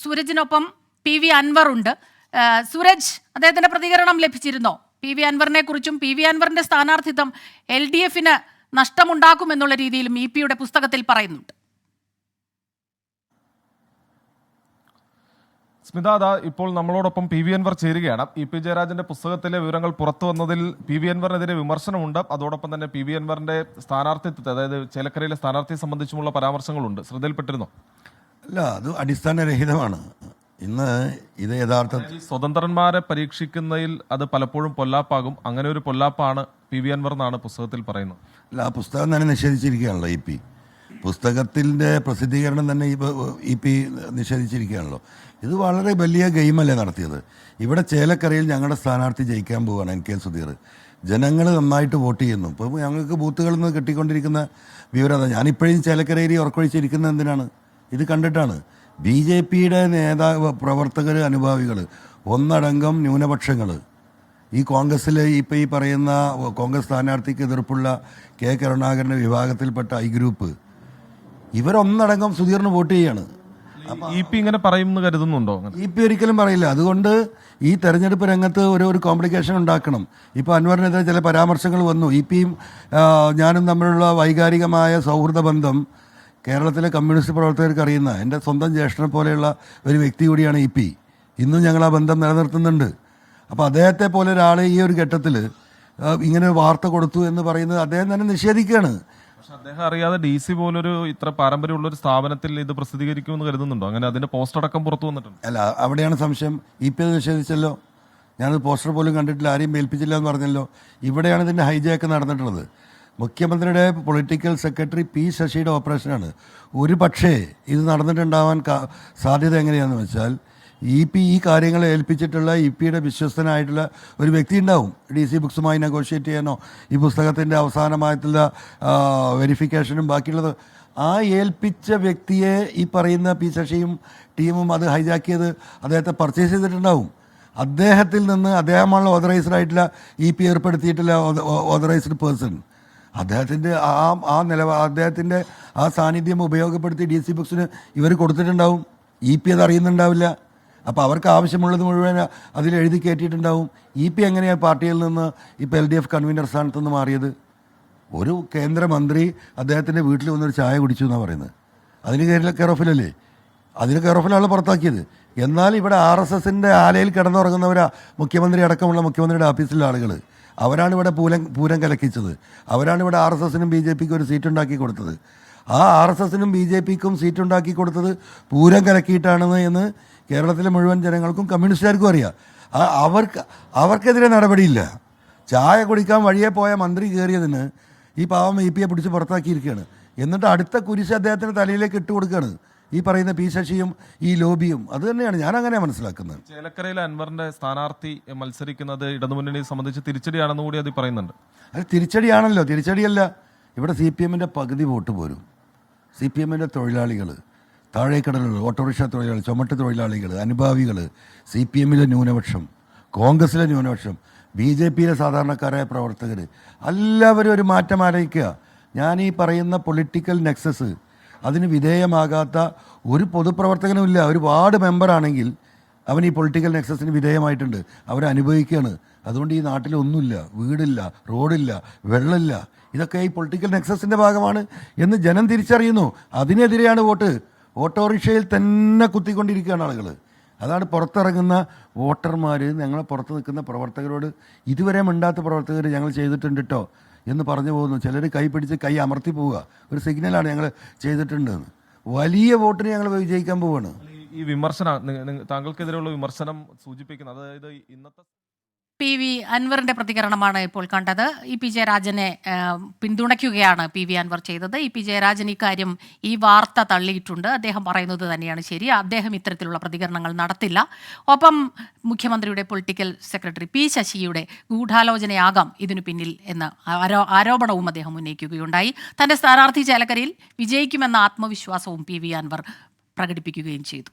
സൂരജിനൊപ്പം PV Anwar ഉണ്ട്. സൂരജ്, അദ്ദേഹത്തിന്റെ പ്രതികരണം ലഭിച്ചിരുന്നോ? PV അൻവറിനെ കുറിച്ചും PV അൻവറിന്റെ സ്ഥാനാർത്ഥിത്വം LDF-ന് നഷ്ടമുണ്ടാക്കുമെന്നുള്ള രീതിയിലും EP-യുടെ പുസ്തകത്തിൽ പറയുന്നുണ്ട്. സ്മിത, ഇപ്പോൾ നമ്മളോടൊപ്പം PV അൻവർ ചേരുകയാണ്. EP ജയരാജന്റെ പുസ്തകത്തിലെ വിവരങ്ങൾ പുറത്തു വന്നതിൽ PV അൻവറിനെതിരെ വിമർശനമുണ്ട്. അതോടൊപ്പം തന്നെ PV അൻവറിന്റെ സ്ഥാനാർത്ഥിത്വത്തെ, അതായത് ചേലക്കരയിലെ സ്ഥാനാർത്ഥിയെ സംബന്ധിച്ചുമുള്ള പരാമർശങ്ങളുണ്ട്. ശ്രദ്ധയിൽപ്പെട്ടിരുന്നോ? അല്ല, അത് അടിസ്ഥാനരഹിതമാണ്. ഇന്ന് ഇത് യഥാർത്ഥത്തിൽ സ്വതന്ത്രന്മാരെ പരീക്ഷിക്കുന്നതിൽ അത് പലപ്പോഴും പൊല്ലാപ്പാകും. അങ്ങനെ ഒരു പൊല്ലാപ്പാണ് PV അൻവർ എന്നാണ് പുസ്തകത്തിൽ പറയുന്നത്. അല്ല, ആ പുസ്തകം തന്നെ നിഷേധിച്ചിരിക്കുകയാണല്ലോ EP. പുസ്തകത്തിൻ്റെ പ്രസിദ്ധീകരണം തന്നെ EP നിഷേധിച്ചിരിക്കുകയാണല്ലോ. ഇത് വളരെ വലിയ ഗെയിമല്ലേ നടത്തിയത്. ഇവിടെ ചേലക്കരയിൽ ഞങ്ങളുടെ സ്ഥാനാർത്ഥി ജയിക്കാൻ പോവുകയാണ്, NK സുധീർ. ജനങ്ങൾ നന്നായിട്ട് വോട്ട് ചെയ്യുന്നു. ഇപ്പോൾ ഞങ്ങൾക്ക് ബൂത്തുകളിൽ നിന്ന് കിട്ടിക്കൊണ്ടിരിക്കുന്ന വിവരം ഞാനിപ്പോഴും ചേലക്കരയിൽ ഉറക്കൊഴിച്ചിരിക്കുന്നത് എന്തിനാണ്? ഇത് കണ്ടിട്ടാണ്. BJP-യുടെ പ്രവർത്തകർ, അനുഭാവികൾ, ഒന്നടങ്കം ന്യൂനപക്ഷങ്ങൾ, ഈ കോൺഗ്രസ്സിൽ ഇപ്പോൾ ഈ പറയുന്ന കോൺഗ്രസ് സ്ഥാനാർത്ഥിക്ക് എതിർപ്പുള്ള K കരുണാകരൻ്റെ വിഭാഗത്തിൽപ്പെട്ട I ഗ്രൂപ്പ്, ഇവരൊന്നടങ്കം സുധീറിന് വോട്ട് ചെയ്യാണ്. EP ഇങ്ങനെ പറയുമെന്ന് കരുതുന്നുണ്ടോ? EP ഒരിക്കലും പറയില്ല. അതുകൊണ്ട് ഈ തെരഞ്ഞെടുപ്പ് രംഗത്ത് ഒരു കോംപ്ലിക്കേഷൻ ഉണ്ടാക്കണം. ഇപ്പോൾ അൻവറിനെതിരെ ചില പരാമർശങ്ങൾ വന്നു. EP-യും ഞാനും തമ്മിലുള്ള വൈകാരികമായ സൗഹൃദ ബന്ധം കേരളത്തിലെ കമ്മ്യൂണിസ്റ്റ് പ്രവർത്തകർക്ക് അറിയുന്ന എൻ്റെ സ്വന്തം ജ്യേഷ്ഠനെ പോലെയുള്ള ഒരു വ്യക്തി കൂടിയാണ് EP. ഇന്നും ഞങ്ങൾ ആ ബന്ധം നിലനിർത്തുന്നുണ്ട്. അപ്പോൾ അദ്ദേഹത്തെ പോലെ ഒരാൾ ഈ ഒരു ഘട്ടത്തിൽ ഇങ്ങനെ വാർത്ത കൊടുത്തു എന്ന് പറയുന്നത് അദ്ദേഹം തന്നെ നിഷേധിക്കുകയാണ്. പക്ഷെ അദ്ദേഹം അറിയാതെ DC പോലൊരു ഇത്ര പാരമ്പര്യമുള്ളൊരു സ്ഥാപനത്തിൽ ഇത് പ്രസിദ്ധീകരിക്കുമെന്ന് കരുതുന്നുണ്ടോ? അങ്ങനെ അതിന്റെ പോസ്റ്റർ അടക്കം പുറത്തു വന്നിട്ടുണ്ട്. അല്ല, അവിടെയാണ് സംശയം. EP അത് നിഷേധിച്ചല്ലോ. ഞാനത് പോസ്റ്റർ പോലും കണ്ടിട്ടില്ല, ആരെയും ഏൽപ്പിച്ചില്ല എന്ന് പറഞ്ഞല്ലോ. ഇവിടെയാണ് ഇതിൻ്റെ ഹൈജാക്ക് നടന്നിട്ടുള്ളത്. മുഖ്യമന്ത്രിയുടെ പൊളിറ്റിക്കൽ സെക്രട്ടറി P ശശിയുടെ ഓപ്പറേഷനാണ്. ഒരു പക്ഷേ ഇത് നടന്നിട്ടുണ്ടാവാൻ സാധ്യത എങ്ങനെയാണെന്ന് വെച്ചാൽ EP ഈ കാര്യങ്ങൾ ഏൽപ്പിച്ചിട്ടുള്ള EP-യുടെ വിശ്വസ്തനായിട്ടുള്ള ഒരു വ്യക്തി ഉണ്ടാവും. DC ബുക്സുമായി നെഗോഷിയേറ്റ് ചെയ്യാനോ ഈ പുസ്തകത്തിൻ്റെ അവസാനമായിട്ടുള്ള വെരിഫിക്കേഷനും ബാക്കിയുള്ളത്. ആ ഏൽപ്പിച്ച വ്യക്തിയെ ഈ പറയുന്ന P ശശിയും ടീമും അത് ഹൈജാക്കിയത് അദ്ദേഹത്തെ പർച്ചേസ് ചെയ്തിട്ടുണ്ടാവും. അദ്ദേഹത്തിൽ നിന്ന് അദ്ദേഹമാണല്ലോ ഓതറൈസ്ഡ് ആയിട്ടുള്ള EP ഏർപ്പെടുത്തിയിട്ടുള്ള ഓതറൈസ്ഡ് പേഴ്സൺ. അദ്ദേഹത്തിൻ്റെ അദ്ദേഹത്തിൻ്റെ ആ സാന്നിധ്യം ഉപയോഗപ്പെടുത്തി DC ബുക്സിന് ഇവർ കൊടുത്തിട്ടുണ്ടാവും. EP അത് അറിയുന്നുണ്ടാവില്ല. അപ്പോൾ അവർക്ക് ആവശ്യമുള്ളത് മുഴുവൻ അതിൽ എഴുതി കയറ്റിയിട്ടുണ്ടാവും. EP എങ്ങനെയാണ് പാർട്ടിയിൽ നിന്ന് ഇപ്പോൾ LDF കൺവീനർ സ്ഥാനത്ത് നിന്ന് മാറിയത്? ഒരു കേന്ദ്രമന്ത്രി അദ്ദേഹത്തിൻ്റെ വീട്ടിൽ വന്നൊരു ചായ കുടിച്ചു എന്നാണ് പറയുന്നത്. അതിന് കെയർ-ഓഫിലല്ലേ? അതിന് കെയർ-ഓഫിലാണ് പുറത്താക്കിയത്. എന്നാൽ ഇവിടെ RSSൻ്റെ ആലയിൽ കിടന്നുറങ്ങുന്നവരാ മുഖ്യമന്ത്രി അടക്കമുള്ള മുഖ്യമന്ത്രിയുടെ ഓഫീസിലെ ആളുകൾ. അവരാണ് ഇവിടെ പൂരം കലക്കിച്ചത്. അവരാണ് ഇവിടെ RSSനും BJP-ക്കും ഒരു സീറ്റുണ്ടാക്കി കൊടുത്തത്. ആ RSSനും BJP-ക്കും സീറ്റുണ്ടാക്കി കൊടുത്തത് പൂരം കലക്കിയിട്ടാണെന്ന് എന്ന് കേരളത്തിലെ മുഴുവൻ ജനങ്ങൾക്കും കമ്മ്യൂണിസ്റ്റുകാർക്കും അറിയാം. അവർക്കെതിരെ നടപടിയില്ല. ചായ കുടിക്കാൻ വഴിയെ പോയ മന്ത്രി കയറിയതിന് ഈ പാവം EP-യെ പിടിച്ച് പുറത്താക്കിയിരിക്കുകയാണ്. എന്നിട്ട് അടുത്ത കുരിശ് അദ്ദേഹത്തിൻ്റെ തലയിലേക്ക് ഇട്ട് കൊടുക്കുകയാണ് ഈ പറയുന്ന P ശശിയും ഈ ലോബിയും. അത് തന്നെയാണ് ഞാൻ അങ്ങനെ മനസ്സിലാക്കുന്നത്. ചേലക്കരയിലെ അൻവറിന്റെ സ്ഥാനാർത്ഥി മത്സരിക്കുന്നത് ഇടതുമുന്നണിയെ സംബന്ധിച്ച് തിരിച്ചടിയാണെന്ന് കൂടി അത് പറയുന്നുണ്ട്. അത് തിരിച്ചടിയാണല്ലോ. തിരിച്ചടിയല്ല, ഇവിടെ CPM-ന്റെ പകുതി വോട്ട് പോരും. CPM-ന്റെ തൊഴിലാളികൾ, താഴേക്കടലുകൾ, ഓട്ടോറിക്ഷ തൊഴിലാളികൾ, ചുമട്ട് തൊഴിലാളികൾ, അനുഭാവികൾ, CPM-ലെ ന്യൂനപക്ഷം, കോൺഗ്രസിലെ ന്യൂനപക്ഷം, BJP-യിലെ സാധാരണക്കാരായ പ്രവർത്തകർ, എല്ലാവരും ഒരു മാറ്റം ആലോചിക്കുക. ഞാൻ ഈ പറയുന്ന പൊളിറ്റിക്കൽ നെക്സസ് അതിന് വിധേയമാകാത്ത ഒരു പൊതുപ്രവർത്തകനുമില്ല. ഒരു വാർഡ് മെമ്പറാണെങ്കിൽ അവൻ ഈ പൊളിറ്റിക്കൽ നെക്സസിന് വിധേയമായിട്ടുണ്ട്. അവരനുഭവിക്കുകയാണ്. അതുകൊണ്ട് ഈ നാട്ടിലൊന്നുമില്ല, വീടില്ല, റോഡില്ല, വെള്ളമില്ല. ഇതൊക്കെ ഈ പൊളിറ്റിക്കൽ നെക്സസിൻ്റെ ഭാഗമാണ് എന്ന് ജനം തിരിച്ചറിയുന്നു. അതിനെതിരെയാണ് വോട്ട്. ഓട്ടോറിക്ഷയിൽ തന്നെ കുത്തിക്കൊണ്ടിരിക്കുകയാണ് ആളുകൾ. അതാണ് പുറത്തിറങ്ങുന്ന വോട്ടർമാർ ഞങ്ങളെ പുറത്ത് നിൽക്കുന്ന പ്രവർത്തകരോട് ഇതുവരെ മിണ്ടാത്ത പ്രവർത്തകർ ഞങ്ങൾ ചെയ്തിട്ടുണ്ട് കേട്ടോ എന്ന് പറഞ്ഞു പോകുന്നു. ചിലർ കൈ പിടിച്ച് കൈ അമർത്തി പോവുക. ഒരു സിഗ്നലാണ് ഞങ്ങൾ ചെയ്തിട്ടുണ്ടെന്ന്. വലിയ വോട്ടിന് ഞങ്ങൾ വിജയിക്കാൻ പോവുകയാണ്. ഈ വിമർശനം താങ്കൾക്കെതിരെയുള്ള വിമർശനം സൂചിപ്പിക്കുന്നത്, അതായത് ഇന്നത്തെ PV അൻവറിന്റെ പ്രതികരണമാണ് ഇപ്പോൾ കണ്ടത്. EP ജയരാജനെ പിന്തുണയ്ക്കുകയാണ് PV അൻവർ ചെയ്തത്. EP ജയരാജൻ ഇക്കാര്യം ഈ വാർത്ത തള്ളിയിട്ടുണ്ട്. അദ്ദേഹം പറയുന്നത് തന്നെയാണ് ശരി. അദ്ദേഹം ഇത്തരത്തിലുള്ള പ്രതികരണങ്ങൾ നടത്തില്ല. ഒപ്പം മുഖ്യമന്ത്രിയുടെ പൊളിറ്റിക്കൽ സെക്രട്ടറി P ശശിയുടെ ഗൂഢാലോചനയാകാം ഇതിനു പിന്നിൽ എന്ന ആരോപണവും അദ്ദേഹം ഉന്നയിക്കുകയുണ്ടായി. തന്റെ സ്ഥാനാർത്ഥി ചേലക്കരയിൽ വിജയിക്കുമെന്ന ആത്മവിശ്വാസവും PV അൻവർ പ്രകടിപ്പിക്കുകയും ചെയ്തു.